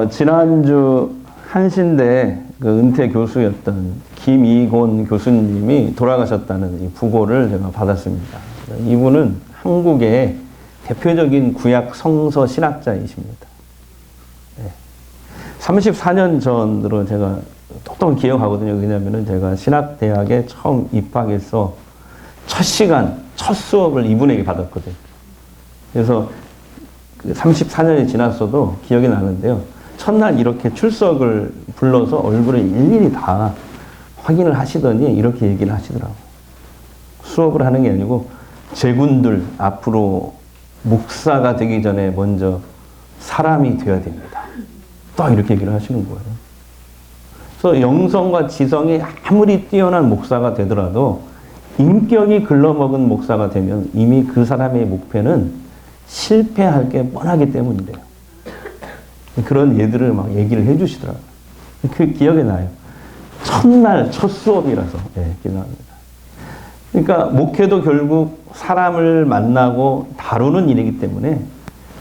지난주 한신대 그 은퇴 교수였던 김이곤 교수님이 돌아가셨다는 이 부고를 제가 받았습니다. 이분은 한국의 대표적인 구약 성서 신학자이십니다. 34년 전으로 제가 똑똑히 기억하거든요. 왜냐하면 제가 신학대학에 처음 입학해서 첫 시간, 첫 수업을 이분에게 받았거든요. 그래서 34년이 지났어도 기억이 나는데요. 첫날 이렇게 출석을 불러서 얼굴을 일일이 다 확인을 하시더니 이렇게 얘기를 하시더라고요. 수업을 하는 게 아니고 제군들 앞으로 목사가 되기 전에 먼저 사람이 되어야 됩니다. 또 이렇게 얘기를 하시는 거예요. 그래서 영성과 지성이 아무리 뛰어난 목사가 되더라도 인격이 글러먹은 목사가 되면 이미 그 사람의 목표는 실패할 게 뻔하기 때문이래요. 그런 예들을 막 얘기를 해주시더라고요. 그 기억이 나요. 첫날 첫 수업이라서 기억납니다. 그러니까 목회도 결국 사람을 만나고 다루는 일이기 때문에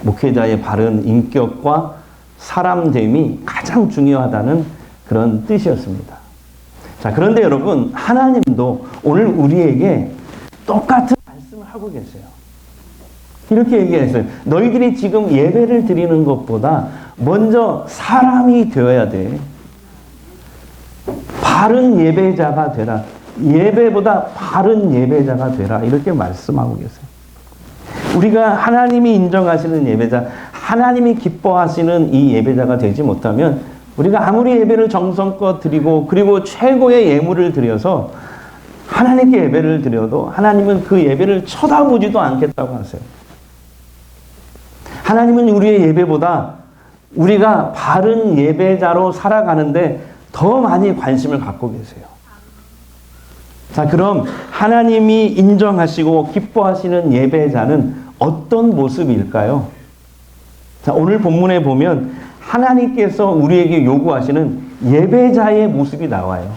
목회자의 바른 인격과 사람됨이 가장 중요하다는 그런 뜻이었습니다. 자, 그런데 여러분, 하나님도 오늘 우리에게 똑같은 말씀을 하고 계세요. 이렇게 얘기했어요. 너희들이 지금 예배를 드리는 것보다 먼저 사람이 되어야 돼. 바른 예배자가 되라. 예배보다 바른 예배자가 되라. 이렇게 말씀하고 계세요. 우리가 하나님이 인정하시는 예배자, 하나님이 기뻐하시는 이 예배자가 되지 못하면 우리가 아무리 예배를 정성껏 드리고 그리고 최고의 예물을 드려서 하나님께 예배를 드려도 하나님은 그 예배를 쳐다보지도 않겠다고 하세요. 하나님은 우리의 예배보다 우리가 바른 예배자로 살아가는데 더 많이 관심을 갖고 계세요. 자, 그럼 하나님이 인정하시고 기뻐하시는 예배자는 어떤 모습일까요? 자, 오늘 본문에 보면 하나님께서 우리에게 요구하시는 예배자의 모습이 나와요.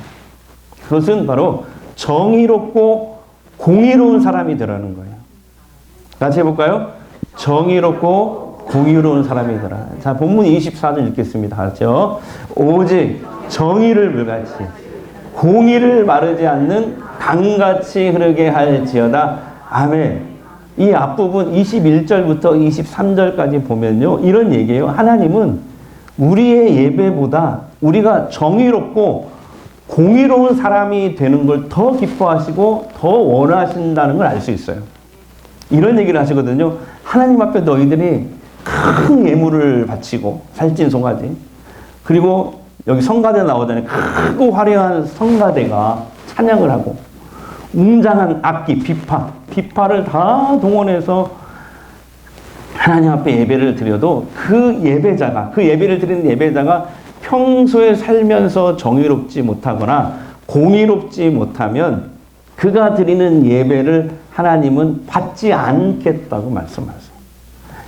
그것은 바로 정의롭고 공의로운 사람이 되라는 거예요. 같이 해볼까요? 정의롭고 공의로운 사람이 되라. 자, 본문 24절 읽겠습니다. 같이요. 오직 정의를 물같이 공의를 마르지 않는 강같이 흐르게 할지어다. 아멘. 이 앞부분 21절부터 23절까지 보면요. 이런 얘기예요. 하나님은 우리의 예배보다 우리가 정의롭고 공의로운 사람이 되는 걸 더 기뻐하시고 더 원하신다는 걸 알 수 있어요. 이런 얘기를 하시거든요. 하나님 앞에 너희들이 큰 예물을 바치고 살찐 송아지, 그리고 여기 성가대 나오잖아요. 크고 화려한 성가대가 찬양을 하고 웅장한 악기, 비파를 다 동원해서 하나님 앞에 예배를 드려도 그 예배를 드리는 예배자가 평소에 살면서 정의롭지 못하거나 공의롭지 못하면 그가 드리는 예배를 하나님은 받지 않겠다고 말씀하세요.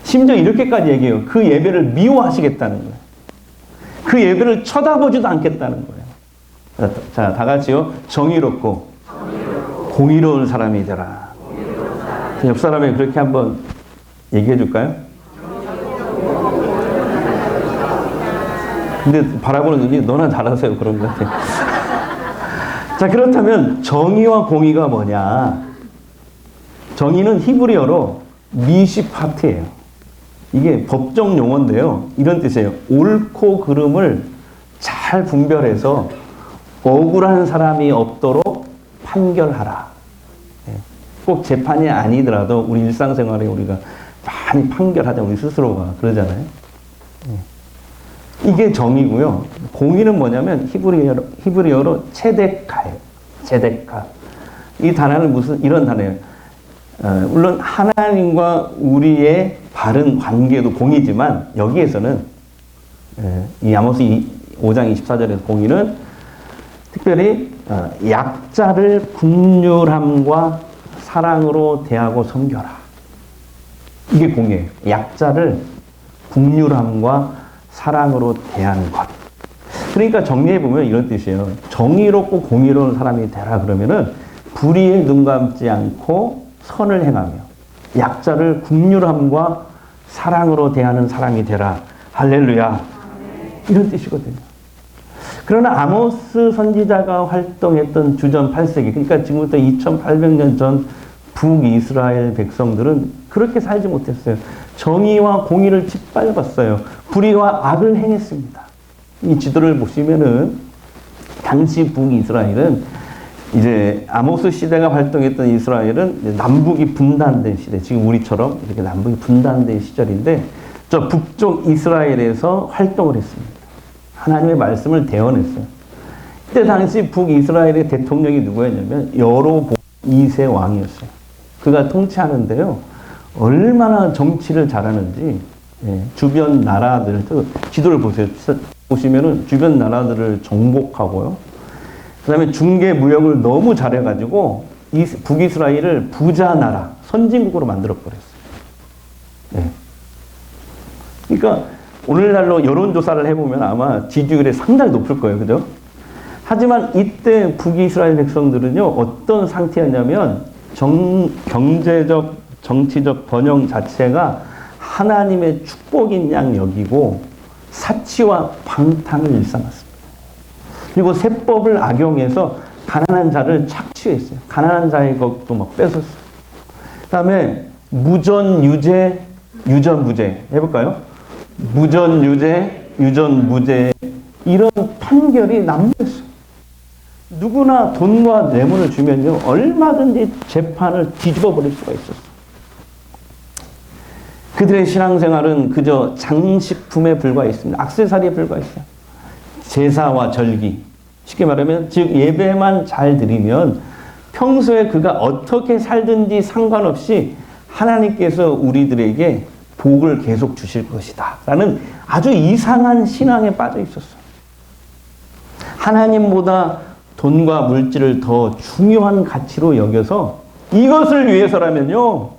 심지어 이렇게까지 얘기해요. 그 예배를 미워하시겠다는 거예요. 그 예배를 쳐다보지도 않겠다는 거예요. 자, 다 같이요. 정의롭고 공의로운 사람이 되라. 옆 사람에게 그렇게 한번 얘기해 줄까요? 근데 바라보는 눈이 너나 잘하세요. 그런 것 같아요. 자, 그렇다면 정의와 공의가 뭐냐? 정의는 히브리어로 미시파트예요. 이게 법정 용어인데요. 이런 뜻이에요. 옳고 그름을 잘 분별해서 억울한 사람이 없도록 판결하라. 꼭 재판이 아니더라도 우리 일상생활에 우리가 많이 판결하자, 우리 스스로가 그러잖아요. 이게 정의고요. 공의는 뭐냐면 히브리어로 체데카예요. 체데카. 이 단어는 무슨 이런 단어예요. 물론 하나님과 우리의 바른 관계도 공의지만 여기에서는 이 아모스 5장 24절에서 공의는 특별히 약자를 긍휼함과 사랑으로 대하고 섬겨라. 이게 공의예요. 약자를 긍휼함과 사랑으로 대하는 것. 그러니까 정리해보면 이런 뜻이에요. 정의롭고 공의로운 사람이 되라 그러면은 불의에 눈 감지 않고 선을 행하며 약자를 긍휼함과 사랑으로 대하는 사람이 되라. 할렐루야. 이런 뜻이거든요. 그러나 아모스 선지자가 활동했던 주전 8세기, 그러니까 지금부터 2800년 전 북이스라엘 백성들은 그렇게 살지 못했어요. 정의와 공의를 짓밟았어요. 불의와 악을 행했습니다. 이 지도를 보시면은 당시 북이스라엘은 이제 아모스 시대가 활동했던 이스라엘은 남북이 분단된 시대, 지금 우리처럼 이렇게 남북이 분단된 시절인데 저 북쪽 이스라엘에서 활동을 했습니다. 하나님의 말씀을 대언했어요. 그때 당시 북이스라엘의 대통령이 누구였냐면 여로보암 2세 왕이었어요. 그가 통치하는데요, 얼마나 정치를 잘하는지, 주변 나라들, 지도를 보세요. 보시면은 주변 나라들을 정복하고요. 그 다음에 중개 무역을 너무 잘해가지고 북이스라엘을 부자 나라, 선진국으로 만들어버렸어요. 네. 그러니까 오늘날로 여론조사를 해보면 아마 지지율이 상당히 높을 거예요. 그죠? 하지만 이때 북이스라엘 백성들은요, 어떤 상태였냐면 경제적, 정치적 번영 자체가 하나님의 축복인 양 여기고 사치와 방탕을 일삼았습니다. 그리고 세법을 악용해서 가난한 자를 착취했어요. 가난한 자의 것도 막 뺏었어요. 그 다음에 무전유죄, 유전무죄 해볼까요? 무전유죄, 유전무죄, 이런 판결이 난무했어요. 누구나 돈과 뇌물을 주면요, 얼마든지 재판을 뒤집어 버릴 수가 있었어요. 그들의 신앙생활은 그저 장식품에 불과했습니다. 액세서리에 불과했어요. 제사와 절기, 쉽게 말하면 즉 예배만 잘 드리면 평소에 그가 어떻게 살든지 상관없이 하나님께서 우리들에게 복을 계속 주실 것이다 라는 아주 이상한 신앙에 빠져 있었어요. 하나님보다 돈과 물질을 더 중요한 가치로 여겨서 이것을 위해서라면요,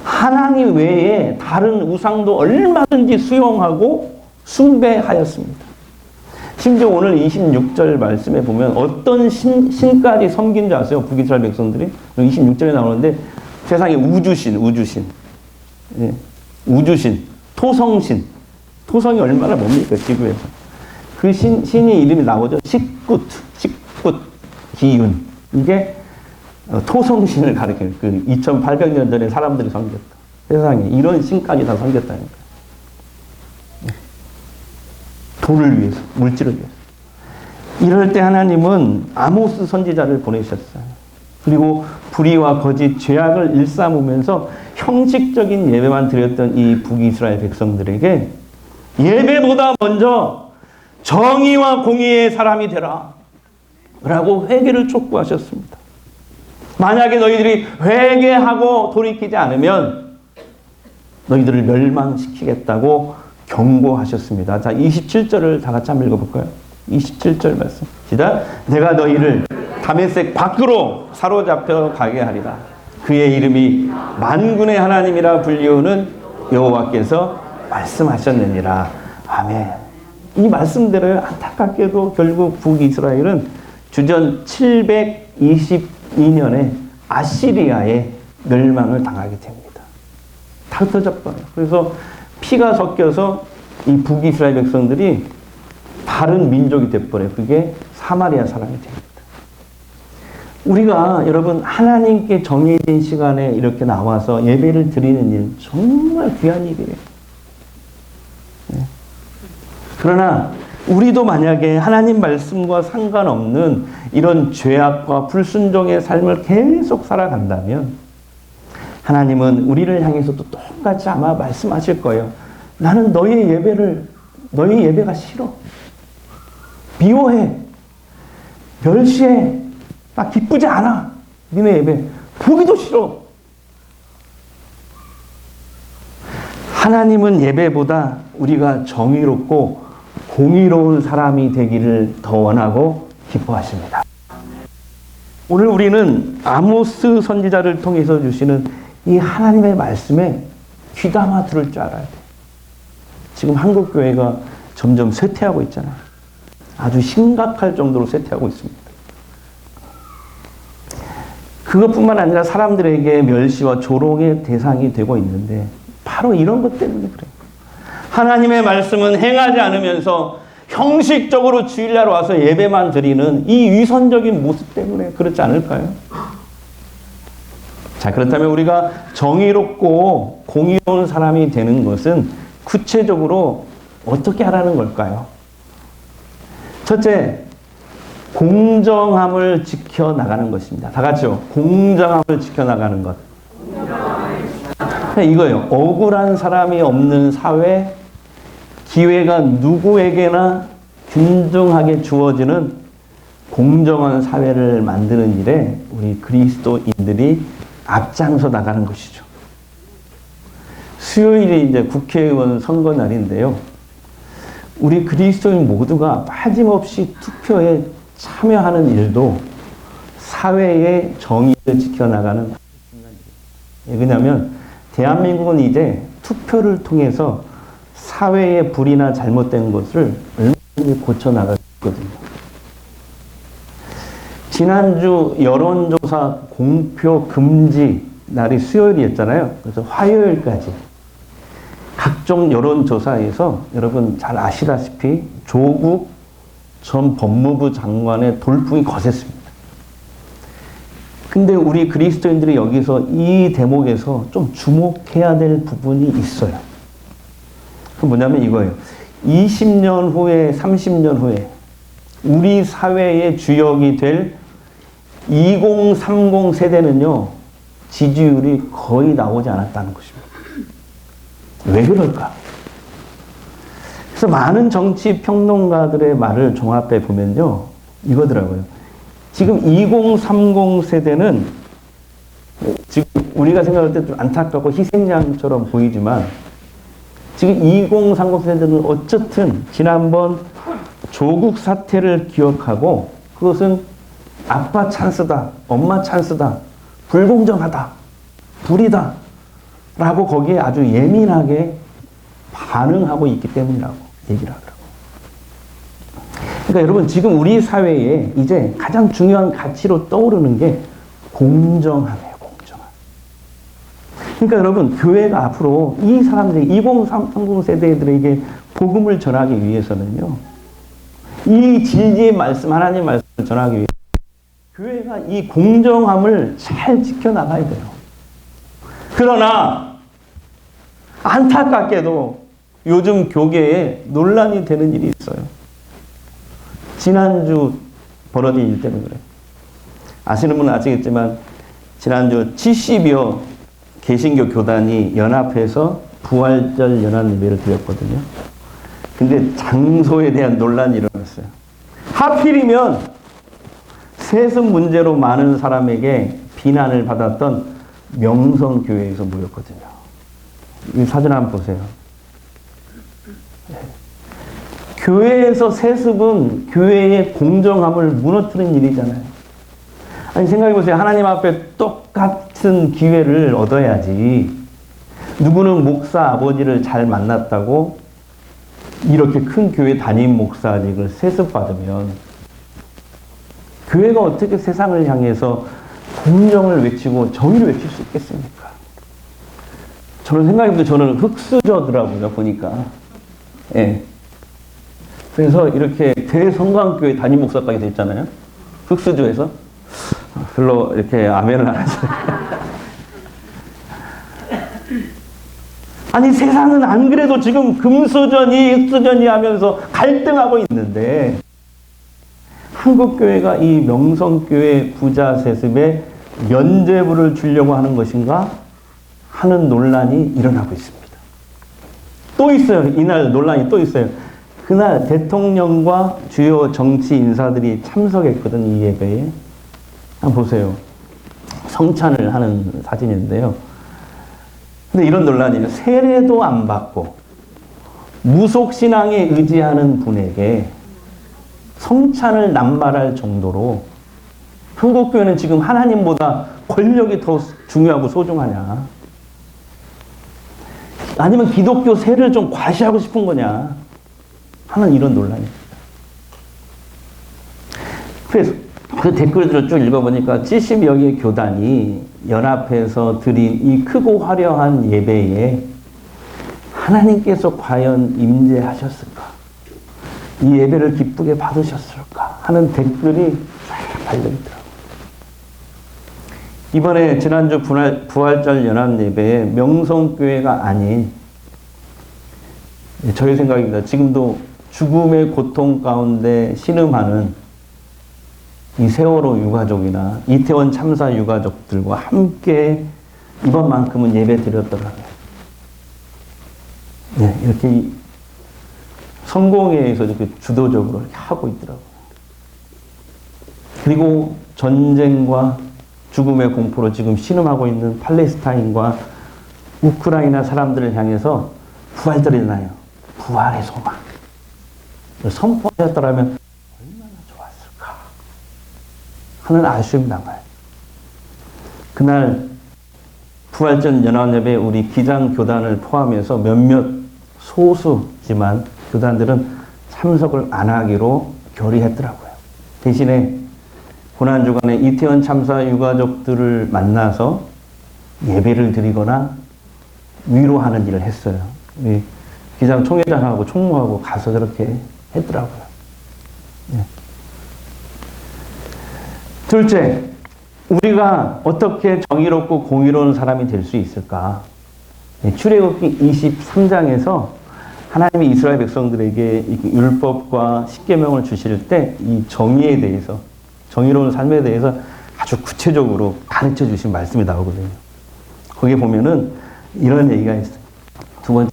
하나님 외에 다른 우상도 얼마든지 수용하고 숭배하였습니다. 심지어 오늘 26절 말씀에 보면 어떤 신까지 섬긴 줄 아세요? 북이스라엘 백성들이? 26절에 나오는데 세상에 우주신, 예. 우주신, 토성신. 토성이 얼마나 뭡니까, 지구에서. 그 신이 이름이 나오죠. 식굿, 기운. 이게 토성신을 가리켜요. 그 2800년 전에 사람들이 섬겼다. 세상에 이런 신까지 다 섬겼다니까. 돈을 위해서, 물질을 위해서. 이럴 때 하나님은 아모스 선지자를 보내셨어요. 그리고 불의와 거짓, 죄악을 일삼으면서 형식적인 예배만 드렸던 이 북이스라엘 백성들에게 예배보다 먼저 정의와 공의의 사람이 되라 라고 회개를 촉구하셨습니다. 만약에 너희들이 회개하고 돌이키지 않으면 너희들을 멸망시키겠다고 경고하셨습니다. 자, 27절을 다 같이 한번 읽어볼까요? 27절 말씀. 시작. 내가 너희를 다메섹 밖으로 사로잡혀 가게 하리라. 그의 이름이 만군의 하나님이라 불리우는 여호와께서 말씀하셨느니라. 아멘. 이 말씀대로 안타깝게도 결국 북이스라엘은 주전 722년에 아시리아의 멸망을 당하게 됩니다. 다 흩어져 버려요. 그래서 피가 섞여서 이 북이스라엘 백성들이 다른 민족이 돼버려요. 그게 사마리아 사람이 됩니다. 우리가 여러분 하나님께 정해진 시간에 이렇게 나와서 예배를 드리는 일 정말 귀한 일이에요. 네. 그러나 우리도 만약에 하나님 말씀과 상관없는 이런 죄악과 불순종의 삶을 계속 살아간다면 하나님은 우리를 향해서도 똑같이 아마 말씀하실 거예요. 나는 너의 예배가 싫어. 미워해. 멸시해. 나 기쁘지 않아. 니네 예배. 보기도 싫어. 하나님은 예배보다 우리가 정의롭고 공의로운 사람이 되기를 더 원하고 기뻐하십니다. 오늘 우리는 아모스 선지자를 통해서 주시는 이 하나님의 말씀에 귀담아 들을 줄 알아야 돼. 지금 한국교회가 점점 쇠퇴하고 있잖아요. 아주 심각할 정도로 쇠퇴하고 있습니다. 그것뿐만 아니라 사람들에게 멸시와 조롱의 대상이 되고 있는데 바로 이런 것 때문에 그래요. 하나님의 말씀은 행하지 않으면서 형식적으로 주일날 와서 예배만 드리는 이 위선적인 모습 때문에 그렇지 않을까요? 자, 그렇다면 우리가 정의롭고 공의로운 사람이 되는 것은 구체적으로 어떻게 하라는 걸까요? 첫째, 공정함을 지켜나가는 것입니다. 다 같이요. 공정함을 지켜나가는 것. 이거예요. 억울한 사람이 없는 사회, 기회가 누구에게나 균등하게 주어지는 공정한 사회를 만드는 일에 우리 그리스도인들이 앞장서 나가는 것이죠. 수요일이 이제 국회의원 선거 날인데요. 우리 그리스도인 모두가 빠짐없이 투표에 참여하는 일도 사회의 정의를 지켜나가는 중요한 일이에요. 왜냐하면 대한민국은 이제 투표를 통해서 사회의 불이나 잘못된 것을 얼마든지 고쳐나갈 수 있거든요. 지난주 여론조사 공표 금지 날이 수요일이었잖아요. 그래서 화요일까지 각종 여론조사에서 여러분 잘 아시다시피 조국 전 법무부 장관의 돌풍이 거셌습니다. 근데 우리 그리스도인들이 여기서 이 대목에서 좀 주목해야 될 부분이 있어요. 그 뭐냐면 이거예요. 20년 후에, 30년 후에 우리 사회의 주역이 될 2030 세대는요, 지지율이 거의 나오지 않았다는 것입니다. 왜 그럴까? 그래서 많은 정치 평론가들의 말을 종합해 보면요, 이거더라고요. 지금 2030 세대는 지금 우리가 생각할 때 좀 안타깝고 희생양처럼 보이지만 지금 2030 세대는 어쨌든 지난번 조국 사태를 기억하고 그것은 아빠 찬스다, 엄마 찬스다, 불공정하다, 불이다 라고 거기에 아주 예민하게 반응하고 있기 때문이라고 얘기를 하더라고요. 그러니까 여러분 지금 우리 사회에 이제 가장 중요한 가치로 떠오르는 게 공정함이에요. 공정함. 그러니까 여러분 교회가 앞으로 이 사람들이 2030 세대들에게 복음을 전하기 위해서는요. 이 진리의 말씀, 하나님의 말씀을 전하기 위해 교회가 이 공정함을 잘 지켜나가야 돼요. 그러나 안타깝게도 요즘 교계에 논란이 되는 일이 있어요. 지난주 벌어진 일 때문에 그래요. 아시는 분은 아시겠지만 지난주 70여 개신교 교단이 연합해서 부활절 연합 예배를 드렸거든요. 근데 장소에 대한 논란이 일어났어요. 하필이면 세습 문제로 많은 사람에게 비난을 받았던 명성교회에서 모였거든요. 이 사진 한번 보세요. 교회에서 세습은 교회의 공정함을 무너뜨리는 일이잖아요. 아니 생각해보세요. 하나님 앞에 똑같은 기회를 얻어야지. 누구는 목사 아버지를 잘 만났다고 이렇게 큰 교회 담임 목사직을 세습받으면 교회가 어떻게 세상을 향해서 공정을 외치고 정의를 외칠 수 있겠습니까? 저는 생각해보면 저는 흑수저더라고요, 보니까. 예. 그래서 이렇게 대성광교회 담임 목사까지 됐잖아요. 흑수저에서. 별로 이렇게 아멘을 안 하죠. 아니 세상은 안 그래도 지금 금수저니 흑수저니 하면서 갈등하고 있는데 한국교회가 이 명성교회 부자 세습에 면죄부를 주려고 하는 것인가 하는 논란이 일어나고 있습니다. 또 있어요. 이날 논란이 또 있어요. 그날 대통령과 주요 정치 인사들이 참석했거든, 이 예배에. 한번 보세요. 성찬을 하는 사진인데요. 근데 이런 논란이에요. 세례도 안 받고 무속신앙에 의지하는 분에게 성찬을 남발할 정도로 한국교회는 지금 하나님보다 권력이 더 중요하고 소중하냐? 아니면 기독교 세를 좀 과시하고 싶은 거냐? 하는 이런 논란입니다. 그래서 그 댓글들을 쭉 읽어보니까 70여 개 교단이 연합해서 드린 이 크고 화려한 예배에 하나님께서 과연 임재하셨을까? 이 예배를 기쁘게 받으셨을까 하는 댓글이 쫙 달려있더라고요. 이번에 지난주 부활절 연합예배에 명성교회가 아닌, 저의 생각입니다. 지금도 죽음의 고통 가운데 신음하는 이 세월호 유가족이나 이태원 참사 유가족들과 함께 이번만큼은 예배 드렸더라고요. 네, 이렇게 성공회에서 이렇게 주도적으로 이렇게 하고 있더라고요. 그리고 전쟁과 죽음의 공포로 지금 신음하고 있는 팔레스타인과 우크라이나 사람들을 향해서 부활절이 나요. 부활의 소망. 선포하셨더라면 얼마나 좋았을까 하는 아쉬움이 남아요. 그날 부활절 연합예배 우리 기장 교단을 포함해서 몇몇 소수지만 교단들은 참석을 안 하기로 결의했더라고요. 대신에 고난주간에 이태원 참사 유가족들을 만나서 예배를 드리거나 위로하는 일을 했어요. 기장 총회장하고 총무하고 가서 그렇게 했더라고요. 네. 둘째, 우리가 어떻게 정의롭고 공의로운 사람이 될 수 있을까? 출애굽기 23장에서 하나님이 이스라엘 백성들에게 율법과 십계명을 주실 때 이 정의에 대해서, 정의로운 삶에 대해서 아주 구체적으로 가르쳐 주신 말씀이 나오거든요. 거기에 보면은 이런 얘기가 있어요. 두 번째,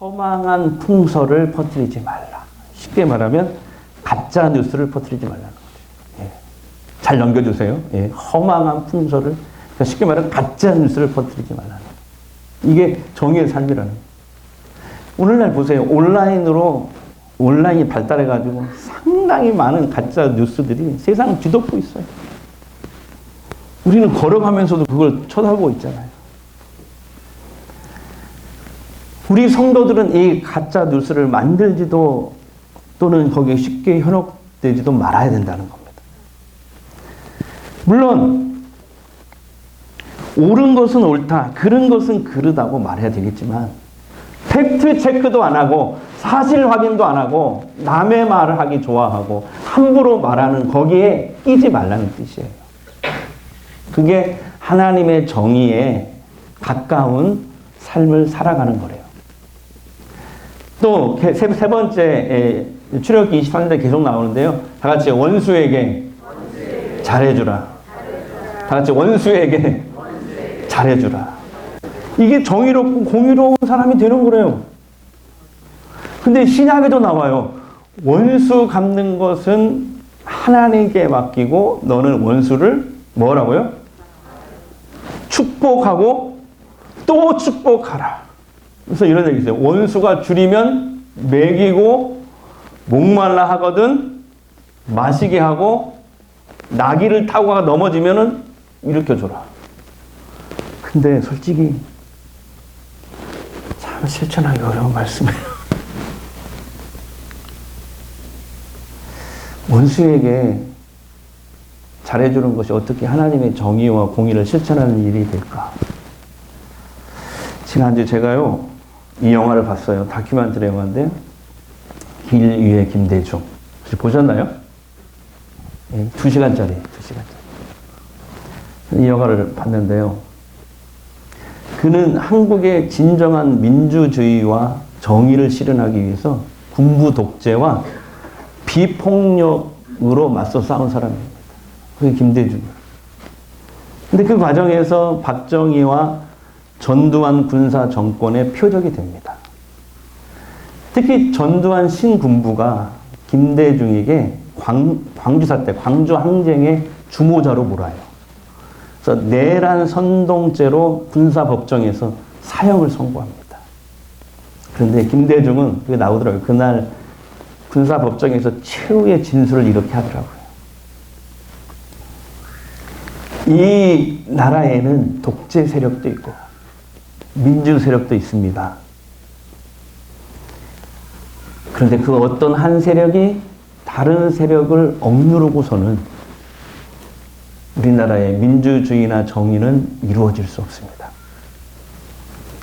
허망한 풍설을 퍼뜨리지 말라. 쉽게 말하면 가짜 뉴스를 퍼뜨리지 말라는 거죠. 예. 잘 넘겨주세요. 예. 허망한 풍설을, 그러니까 쉽게 말하면 가짜 뉴스를 퍼뜨리지 말라는 거죠. 이게 정의의 삶이라는 거예요. 오늘날 보세요. 온라인이 발달해가지고 상당히 많은 가짜 뉴스들이 세상을 뒤덮고 있어요. 우리는 걸어가면서도 그걸 쳐다보고 있잖아요. 우리 성도들은 이 가짜 뉴스를 만들지도 또는 거기에 쉽게 현혹되지도 말아야 된다는 겁니다. 물론 옳은 것은 옳다, 그른 것은 그르다고 말해야 되겠지만 팩트 체크도 안 하고 사실 확인도 안 하고 남의 말을 하기 좋아하고 함부로 말하는 거기에 끼지 말라는 뜻이에요. 그게 하나님의 정의에 가까운 삶을 살아가는 거래요. 또 세 번째 출애굽기 23장에 계속 나오는데요. 다 같이 원수에게 잘해주라. 다 같이 원수에게 잘해주라. 이게 정의롭고 공의로운 사람이 되는 거래요. 근데 신약에도 나와요. 원수 갚는 것은 하나님께 맡기고 너는 원수를 뭐라고요? 축복하고 또 축복하라. 그래서 이런 얘기 있어요. 원수가 줄이면 먹이고 목말라 하거든 마시게 하고 나귀를 타고 넘어지면은 일으켜줘라. 근데 솔직히 참 실천하기 어려운 말씀이에요. 원수에게 잘해주는 것이 어떻게 하나님의 정의와 공의를 실천하는 일이 될까? 지난주 제가요, 이 영화를 봤어요. 다큐멘터리 영화인데, 길 위의 김대중. 혹시 보셨나요? 2시간짜리. 이 영화를 봤는데요. 그는 한국의 진정한 민주주의와 정의를 실현하기 위해서 군부 독재와 비폭력으로 맞서 싸운 사람입니다. 그게 김대중이에요. 근데 그 과정에서 박정희와 전두환 군사 정권의 표적이 됩니다. 특히 전두환 신군부가 김대중에게 광주사 때 광주 항쟁의 주모자로 몰아요. 그래서 내란 선동죄로 군사법정에서 사형을 선고합니다. 그런데 김대중은 그게 나오더라고요. 그날 군사법정에서 최후의 진술을 이렇게 하더라고요. 이 나라에는 독재 세력도 있고 민주 세력도 있습니다. 그런데 그 어떤 한 세력이 다른 세력을 억누르고서는 우리나라의 민주주의나 정의는 이루어질 수 없습니다.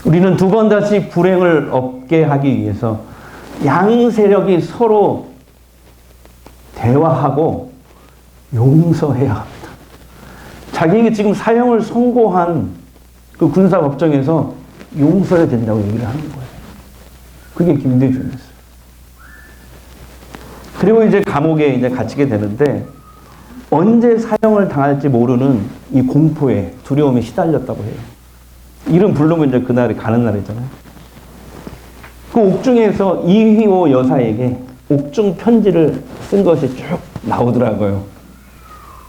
우리는 두 번 다시 불행을 없게 하기 위해서 양 세력이 서로 대화하고 용서해야 합니다. 자기에게 지금 사형을 선고한 그 군사법정에서 용서해야 된다고 얘기를 하는 거예요. 그게 김대중이었어요. 그리고 이제 감옥에 이제 갇히게 되는데 언제 사형을 당할지 모르는 이 공포에 두려움에 시달렸다고 해요. 이름 부르면 이제 그날이 가는 날이잖아요. 그 옥중에서 이휘호 여사에게 옥중 편지를 쓴 것이 쭉 나오더라고요.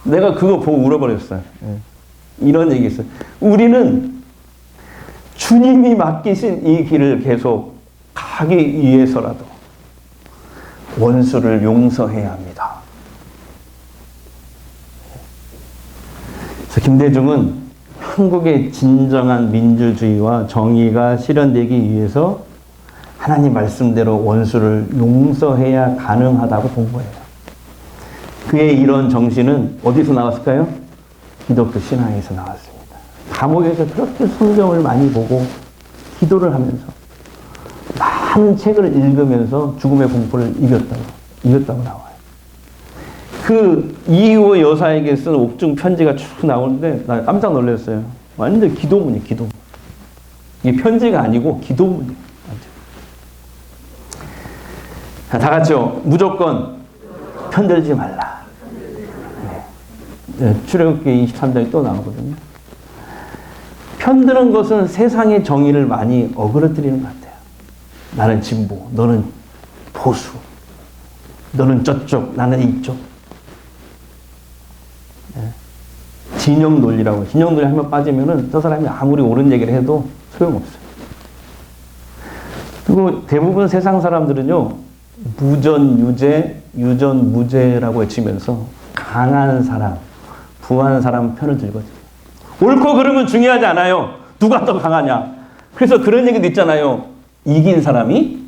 내가 그거 보고 울어버렸어요. 이런 얘기 있어요. 우리는 주님이 맡기신 이 길을 계속 가기 위해서라도 원수를 용서해야 합니다. 그래서 김대중은 한국의 진정한 민주주의와 정의가 실현되기 위해서 하나님 말씀대로 원수를 용서해야 가능하다고 본 거예요. 그의 이런 정신은 어디서 나왔을까요? 기독교 신앙에서 나왔습니다. 감옥에서 그렇게 성경을 많이 보고 기도를 하면서 많은 책을 읽으면서 죽음의 공포를 이겼다고 나와요. 그 이휘호 여사에게 쓴 옥중 편지가 쭉 나오는데 나 깜짝 놀랐어요. 완전 기도문이에요, 기도문. 이게 편지가 아니고 기도문이에요. 다 같이요. 무조건 편들지 말라. 네. 출애굽기 23장에 또 나오거든요. 편드는 것은 세상의 정의를 많이 어그러뜨리는 것 같아요. 나는 진보, 너는 보수, 너는 저쪽, 나는 이쪽. 네. 진영 논리라고. 진영 논리 한번 빠지면은 저 사람이 아무리 옳은 얘기를 해도 소용없어요. 그리고 대부분 세상 사람들은요, 무전 유죄, 유전 무죄라고 외치면서 강한 사람, 부한 사람 편을 들거든요. 옳고 그름은 중요하지 않아요. 누가 더 강하냐. 그래서 그런 얘기도 있잖아요. 이긴 사람이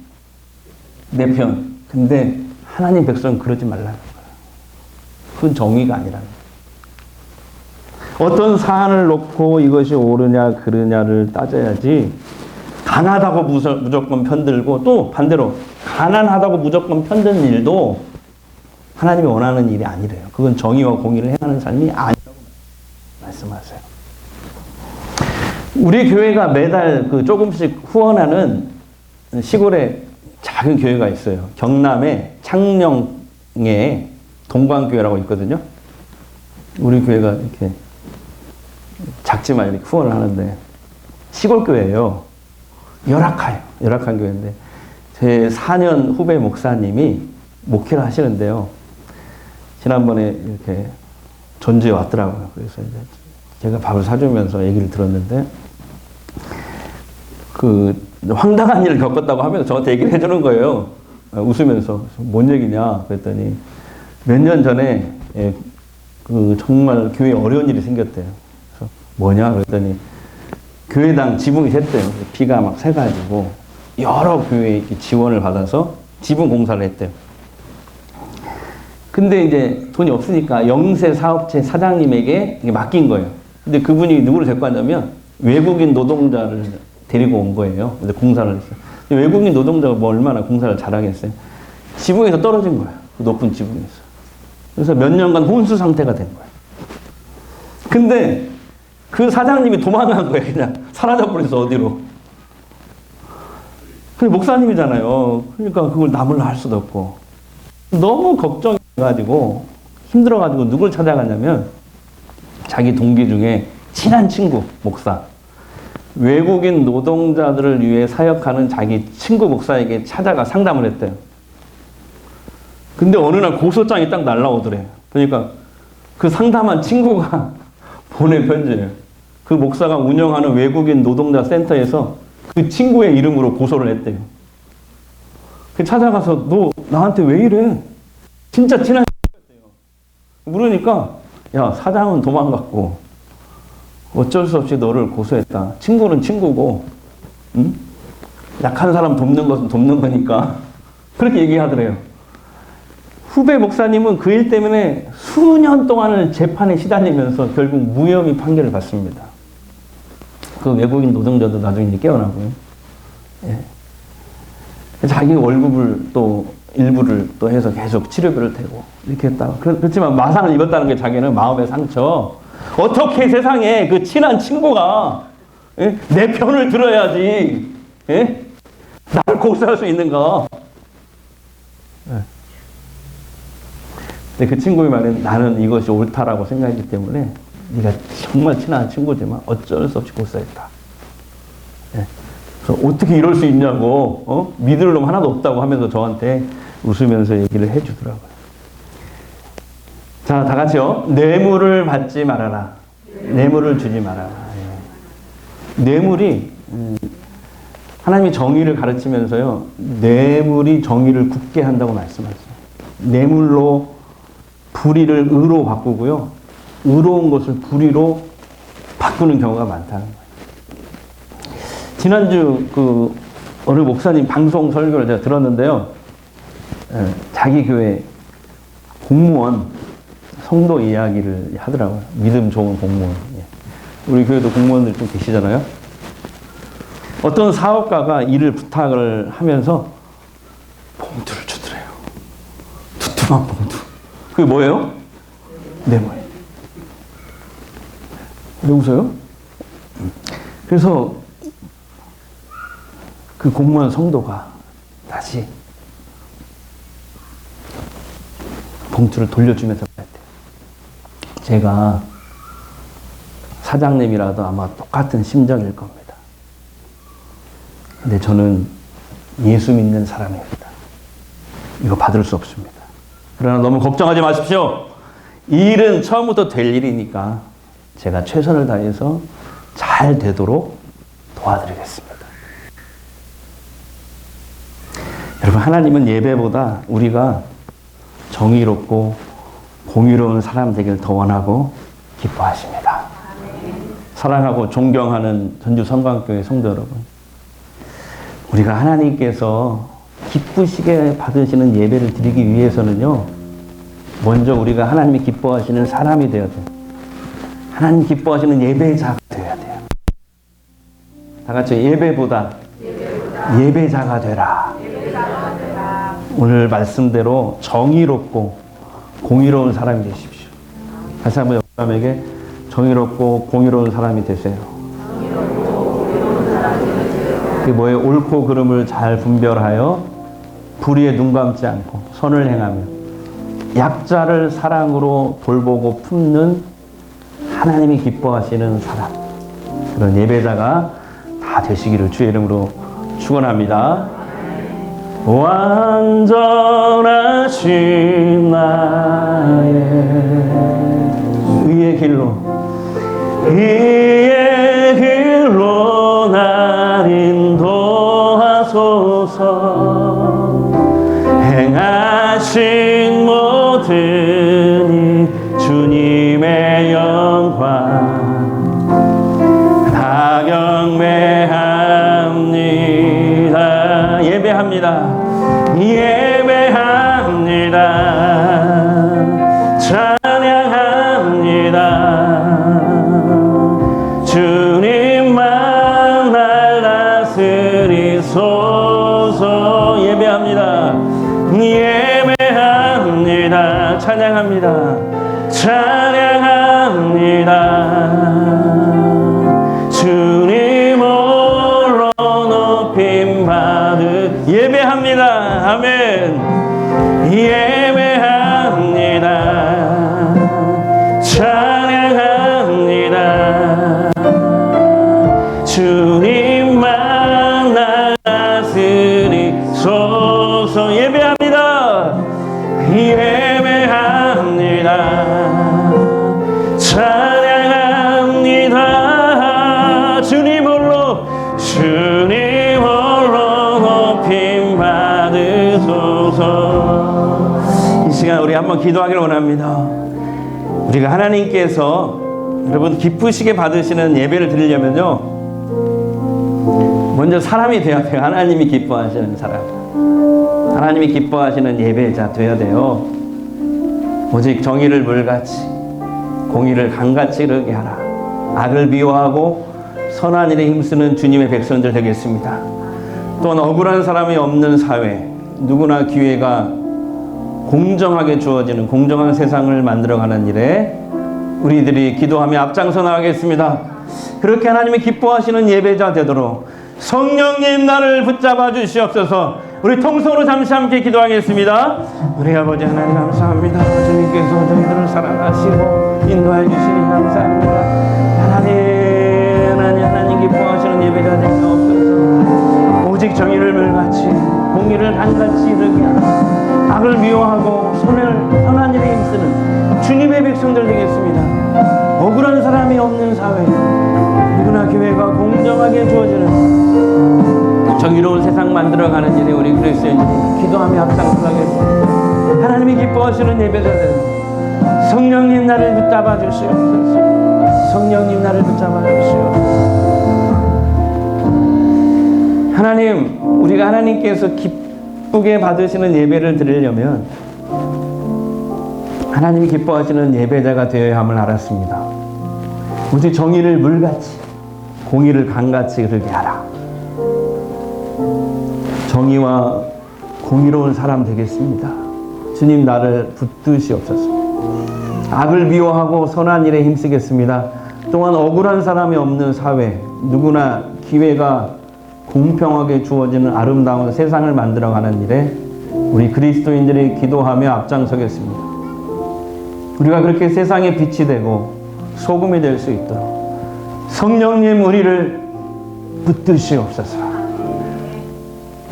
내 편. 근데 하나님 백성은 그러지 말라는 거예요. 그건 정의가 아니라는 거예요. 어떤 사안을 놓고 이것이 옳으냐 그르냐를 따져야지 강하다고 무조건 편들고 또 반대로 가난하다고 무조건 편드는 일도 하나님이 원하는 일이 아니래요. 그건 정의와 공의를 행하는 삶이 아니라고 말씀하세요. 우리 교회가 매달 그 조금씩 후원하는 시골에 작은 교회가 있어요. 경남에 창녕에 동광교회라고 있거든요. 우리 교회가 이렇게 작지만 이렇게 후원을 하는데 시골 교회예요. 열악한 교회인데 제 4년 후배 목사님이 목회를 하시는데요. 지난번에 이렇게 전주에 왔더라고요. 그래서 이제 제가 밥을 사주면서 얘기를 들었는데 그 황당한 일을 겪었다고 하면서 저한테 얘기를 해주는 거예요. 웃으면서. 뭔 얘기냐 그랬더니 몇 년 전에 그 정말 교회에 어려운 일이 생겼대요. 그래서 뭐냐 그랬더니 교회당 지붕이 샜대요. 비가 막 새가지고 여러 교회에 지원을 받아서 지붕 공사를 했대요. 근데 이제 돈이 없으니까 영세 사업체 사장님에게 맡긴 거예요. 근데 그분이 누구를 데리고 왔냐면 외국인 노동자를 데리고 온 거예요. 근데 공사를 했어요. 외국인 노동자가 뭐 얼마나 공사를 잘하겠어요. 지붕에서 떨어진 거예요. 그 높은 지붕에서. 그래서 몇 년간 혼수 상태가 된 거예요. 근데 그 사장님이 도망간 거예요. 그냥 사라져버려서 어디로. 근데 목사님이잖아요. 그러니까 그걸 나몰라 할 수도 없고. 너무 걱정해가지고 힘들어가지고 누굴 찾아갔냐면 자기 동기 중에 친한 친구 목사. 외국인 노동자들을 위해 사역하는 자기 친구 목사에게 찾아가 상담을 했대요. 근데 어느 날 고소장이 딱 날라오더래. 그러니까 그 상담한 친구가 보낸 편지예요. 그 목사가 운영하는 외국인 노동자 센터에서 그 친구의 이름으로 고소를 했대요. 그 찾아가서 너 나한테 왜 이래? 진짜 친한 친구였대요. 물으니까 야 사장은 도망갔고 어쩔 수 없이 너를 고소했다. 친구는 친구고 응? 약한 사람 돕는 것은 돕는 거니까 그렇게 얘기하더래요. 후배 목사님은 그 일 때문에 수년 동안을 재판에 시달리면서 결국 무혐의 판결을 받습니다. 그 외국인 노동자도 나중에 깨어나고요. 예. 자기 월급을 또 일부를 또 해서 계속 치료비를 대고 이렇게 했다가 그렇지만 마상을 입었다는 게 자기는 마음의 상처. 어떻게 세상에 그 친한 친구가 내 편을 들어야지 나를 고소할 수 있는가. 근데 그 친구의 말은 나는 이것이 옳다라고 생각했기 때문에 네가 정말 친한 친구지만 어쩔 수 없이 고소했다. 그래서 어떻게 이럴 수 있냐고 믿을 놈 하나도 없다고 하면서 저한테 웃으면서 얘기를 해주더라고요. 자, 다 같이요. 뇌물을 받지 말아라. 뇌물을 주지 말아라. 뇌물이 하나님이 정의를 가르치면서요. 뇌물이 정의를 굳게 한다고 말씀하세요. 뇌물로 불의를 의로 바꾸고요. 의로운 것을 불의로 바꾸는 경우가 많다는 거예요. 지난주 그 어느 목사님 방송 설교를 제가 들었는데요. 자기 교회 공무원 성도 이야기를 하더라고요. 믿음 좋은 공무원. 우리 교회도 공무원들 좀 계시잖아요. 어떤 사업가가 일을 부탁을 하면서 봉투를 주더래요. 두툼한 봉투. 그게 뭐예요? 뇌물. 왜 웃어요? 그래서 그 공무원 성도가 다시 봉투를 돌려주면서 말했대요. 제가 사장님이라도 아마 똑같은 심정일 겁니다. 근데 저는 예수 믿는 사람입니다. 이거 받을 수 없습니다. 그러나 너무 걱정하지 마십시오. 이 일은 처음부터 될 일이니까 제가 최선을 다해서 잘 되도록 도와드리겠습니다. 여러분, 하나님은 예배보다 우리가 정의롭고 공의로운 사람 되기를 더 원하고 기뻐하십니다. 사랑하고 존경하는 전주 성광교회 성도 여러분, 우리가 하나님께서 기쁘시게 받으시는 예배를 드리기 위해서는요, 먼저 우리가 하나님이 기뻐하시는 사람이 되어야 돼요. 하나님 기뻐하시는 예배자가 되어야 돼요. 다 같이 예배보다 예배자가 되라. 오늘 말씀대로 정의롭고 공의로운 사람이 되십시오. 다시 한번 옆 사람에게 정의롭고 공의로운 사람이 되세요. 그게 뭐예요? 옳고 그름을 잘 분별하여 불의에 눈 감지 않고 선을 행하며 약자를 사랑으로 돌보고 품는 하나님이 기뻐하시는 사람, 그런 예배자가 다 되시기를 주의 이름으로 축원합니다. 완전하신 나의 의의 길로 날 인도하소서. 행하신 모든 이 주님의 영광 다 경배합니다. 예배합니다. 찬양합니다. 주님만 날 다스리소서. 예배합니다. 예배합니다. 찬양합니다. 찬양합니다. 주님 홀로 높임 받으 예배합니다. 아멘. 예배합니다. 찬양합니다. 주님만 날 다스리소서. 예배합니다. 예배합니다. 찬양합니다. 주님 홀로 높임 받으소서. 이 시간 우리 한번 기도하기를 원합니다. 우리가 하나님께서 여러분 기쁘시게 받으시는 예배를 드리려면요, 먼저 사람이 되어야 돼요. 하나님이 기뻐하시는 사람, 하나님이 기뻐하시는 예배자 되어야 돼요. 오직 정의를 물같이 공의를 강같이 이르게 하라. 악을 미워하고 선한 일에 힘쓰는 주님의 백성들 되겠습니다. 또한 억울한 사람이 없는 사회, 누구나 기회가 공정하게 주어지는 공정한 세상을 만들어가는 일에 우리들이 기도하며 앞장서 나가겠습니다. 그렇게 하나님이 기뻐하시는 예배자 되도록 성령님 나를 붙잡아 주시옵소서. 우리 통성으로 잠시 함께 기도하겠습니다. 우리 아버지 하나님 감사합니다. 주님께서 저희들을 사랑하시고 인도해 주시니 감사합니다. 하나님 기뻐하시는 예배자 되게 없어서 오직 정의를 물같이 공의를 한같이 이르게 하라. 악을 미워하고 선한 일에 힘쓰는 주님의 백성들 되겠습니다. 억울한 사람이 없는 사회, 누구나 교회가 공정하게 주어지는 정의로운 세상 만들어가는 일에 우리 그리스도인들이 기도하며 앞장서가겠습니다. 하나님이 기뻐하시는 예배자들, 성령님 나를 붙잡아 주시옵소서. 성령님 나를 붙잡아 주시옵소서. 하나님, 우리가 하나님께서 기쁘게 받으시는 예배를 드리려면 하나님이 기뻐하시는 예배자가 되어야 함을 알았습니다. 오직 정의를 물같이 공의를 강같이 흐르게 하라. 정의와 공의로운 사람 되겠습니다. 주님 나를 붙드시옵소서. 악을 미워하고 선한 일에 힘쓰겠습니다. 또한 억울한 사람이 없는 사회, 누구나 기회가 공평하게 주어지는 아름다운 세상을 만들어가는 일에 우리 그리스도인들이 기도하며 앞장서겠습니다. 우리가 그렇게 세상의 빛이 되고 소금이 될 수 있도록 성령님 우리를 붙드시옵소서.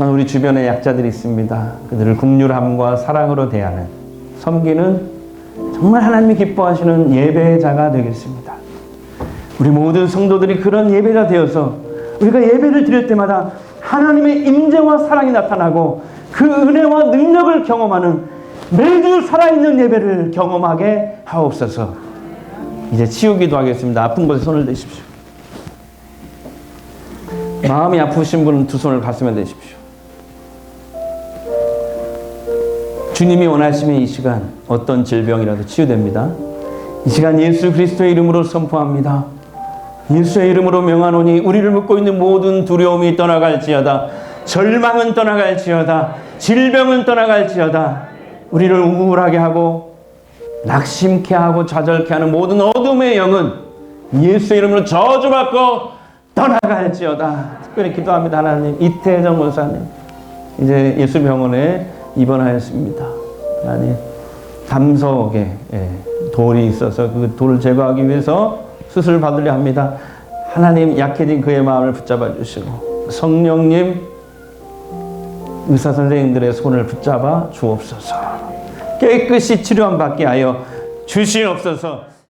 우리 주변에 약자들이 있습니다. 그들을 긍휼함과 사랑으로 대하는, 섬기는 정말 하나님이 기뻐하시는 예배자가 되겠습니다. 우리 모든 성도들이 그런 예배자 되어서 우리가 예배를 드릴 때마다 하나님의 임재와 사랑이 나타나고 그 은혜와 능력을 경험하는 매주 살아있는 예배를 경험하게 하옵소서. 이제 치유기도 하겠습니다. 아픈 곳에 손을 대십시오. 마음이 아프신 분은 두 손을 가슴에 대십시오. 주님이 원하시면 이 시간 어떤 질병이라도 치유됩니다. 이 시간 예수 그리스도의 이름으로 선포합니다. 예수의 이름으로 명하노니 우리를 묶고 있는 모든 두려움이 떠나갈지어다. 절망은 떠나갈지어다. 질병은 떠나갈지어다. 우리를 우울하게 하고 낙심케 하고 좌절케 하는 모든 어둠의 영은 예수의 이름으로 저주받고 떠나갈지어다. 특별히 기도합니다. 하나님, 이태정 원사님 이제 예수병원에 입원하였습니다. 하나님, 담석에 돌이 있어서 그 돌을 제거하기 위해서 수술을 받으려 합니다. 하나님, 약해진 그의 마음을 붙잡아 주시고 성령님 의사 선생님들의 손을 붙잡아 주옵소서. 깨끗이 치료함 받게 하여 주시옵소서.